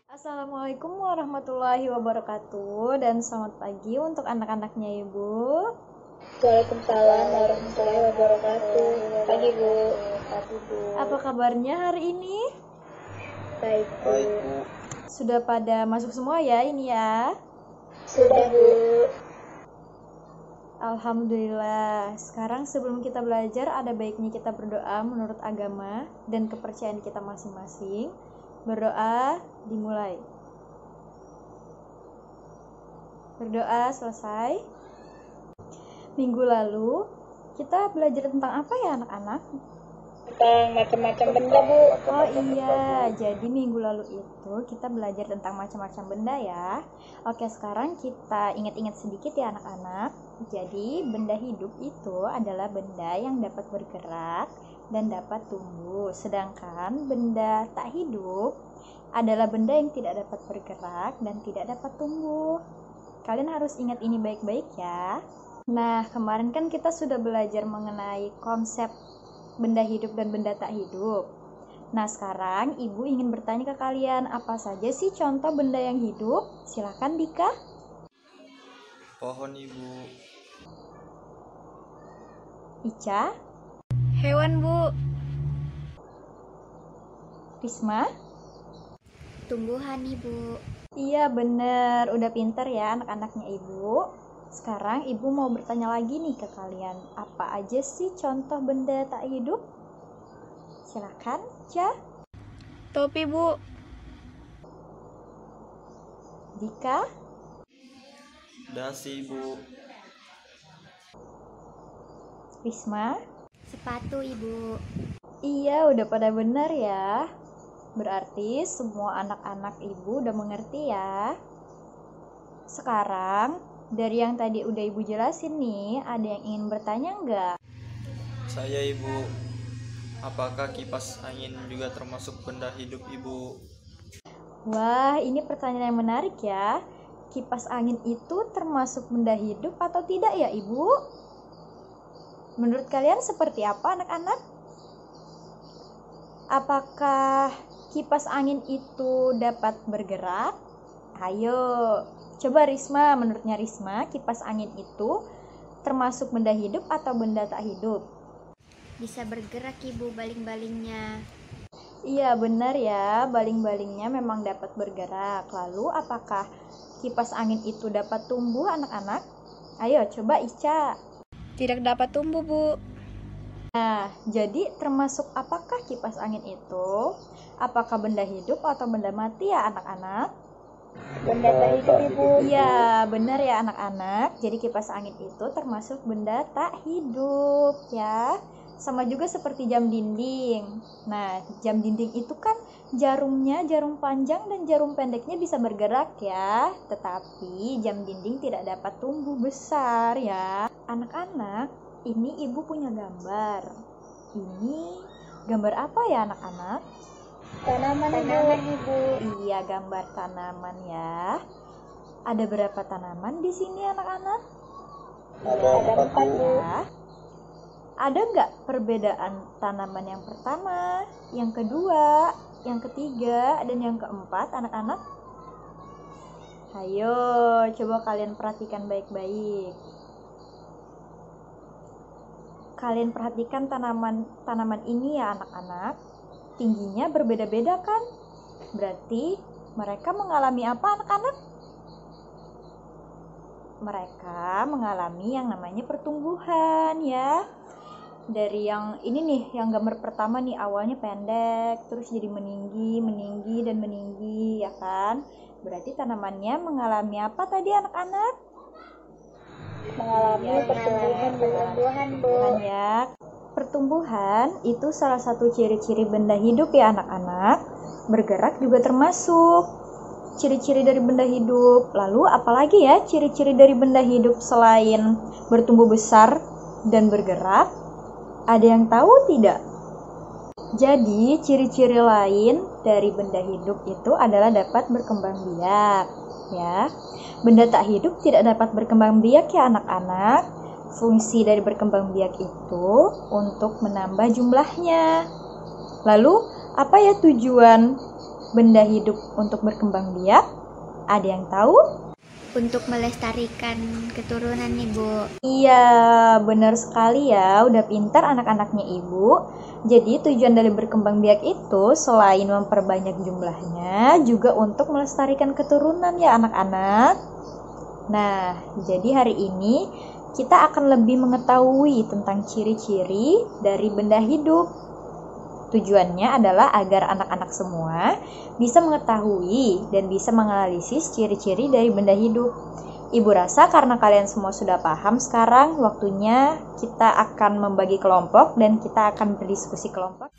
Assalamualaikum warahmatullahi wabarakatuh dan selamat pagi untuk anak-anaknya Ibu. Waalaikumsalam warahmatullahi wabarakatuh. Pagi Bu. Apa kabarnya hari ini? Baik Bu. Sudah pada masuk semua ya ini ya? Sudah Bu. Alhamdulillah. Sekarang sebelum kita belajar ada baiknya kita berdoa menurut agama dan kepercayaan kita masing-masing. Berdoa dimulai. Berdoa selesai. Minggu lalu kita belajar tentang apa ya anak-anak? Tentang macam-macam benda Bu. Oh iya, jadi minggu lalu itu kita belajar tentang macam-macam benda ya. Oke, sekarang kita ingat-ingat sedikit ya anak-anak. Jadi benda hidup itu adalah benda yang dapat bergerak dan dapat tumbuh. Sedangkan benda tak hidup adalah benda yang tidak dapat bergerak dan tidak dapat tumbuh. Kalian harus ingat ini baik-baik ya. Nah, kemarin kan kita sudah belajar mengenai konsep benda hidup dan benda tak hidup. Nah, sekarang Ibu ingin bertanya ke kalian, apa saja sih contoh benda yang hidup? Silakan Dika. Pohon Ibu. Ica. Hewan Bu. Risma. Tumbuhan Ibu. Iya bener, udah pinter ya anak-anaknya Ibu. Sekarang Ibu mau bertanya lagi nih ke kalian, apa aja sih contoh benda tak hidup? Silakan, Ca. Topi Bu. Dika. Dasi Ibu. Risma. Sepatu Ibu. Iya, udah pada bener ya. Berarti semua anak-anak Ibu udah mengerti ya. Sekarang, dari yang tadi udah Ibu jelasin nih, ada yang ingin bertanya nggak? Saya Ibu. Apakah kipas angin juga termasuk benda hidup Ibu? Wah, ini pertanyaan yang menarik ya. Kipas angin itu termasuk benda hidup atau tidak ya Ibu? Menurut kalian seperti apa anak-anak? Apakah kipas angin itu dapat bergerak? Ayo, coba Risma, menurutnya Risma, kipas angin itu termasuk benda hidup atau benda tak hidup? Bisa bergerak Ibu baling-balingnya. Iya, benar ya, baling-balingnya memang dapat bergerak. Lalu, apakah kipas angin itu dapat tumbuh anak-anak? Ayo, coba Ica. Tidak dapat tumbuh Bu. Nah, jadi termasuk apakah kipas angin itu? Apakah benda hidup atau benda mati ya anak-anak? Benda tak hidup Ibu. Iya, benar ya anak-anak. Jadi kipas angin itu termasuk benda tak hidup ya. Sama juga seperti jam dinding. Nah, jam dinding itu kan jarumnya, jarum panjang dan jarum pendeknya bisa bergerak ya. Tetapi jam dinding tidak dapat tumbuh besar ya. Anak-anak, ini Ibu punya gambar. Ini gambar apa ya anak-anak? Tanaman Ibu. Iya, gambar tanaman ya. Ada berapa tanaman di sini anak-anak? Ada 4 Bu. Ya. Ada nggak perbedaan tanaman yang pertama, yang kedua, yang ketiga, dan yang keempat anak-anak? Ayo, coba kalian perhatikan baik-baik. Kalian perhatikan tanaman ini ya anak-anak. Tingginya berbeda-beda kan? Berarti mereka mengalami apa anak-anak? Mereka mengalami yang namanya pertumbuhan ya. Dari yang ini nih, yang gambar pertama nih awalnya pendek, terus jadi meninggi dan meninggi ya kan? Berarti tanamannya mengalami apa tadi anak-anak? Mengalami pertumbuhan Bu. Ya. Pertumbuhan itu salah satu ciri-ciri benda hidup ya anak-anak. Bergerak juga termasuk ciri-ciri dari benda hidup. Lalu apalagi ya ciri-ciri dari benda hidup selain bertumbuh besar dan bergerak? Ada yang tahu tidak? Jadi ciri-ciri lain dari benda hidup itu adalah dapat berkembang biak ya. Benda tak hidup tidak dapat berkembang biak ya anak-anak. Fungsi dari berkembang biak itu untuk menambah jumlahnya. Lalu Apa ya tujuan benda hidup untuk berkembang biak? Ada yang tahu? Untuk melestarikan keturunan nih, Bu. Iya, benar sekali ya. Udah pintar anak-anaknya Ibu. Jadi tujuan dari berkembang biak itu selain memperbanyak jumlahnya, juga untuk melestarikan keturunan ya anak-anak. Nah, jadi hari ini kita akan lebih mengetahui tentang ciri-ciri dari benda hidup. Tujuannya adalah agar anak-anak semua bisa mengetahui dan bisa menganalisis ciri-ciri dari benda hidup. Ibu rasa karena kalian semua sudah paham sekarang, waktunya kita akan membagi kelompok dan kita akan berdiskusi kelompok.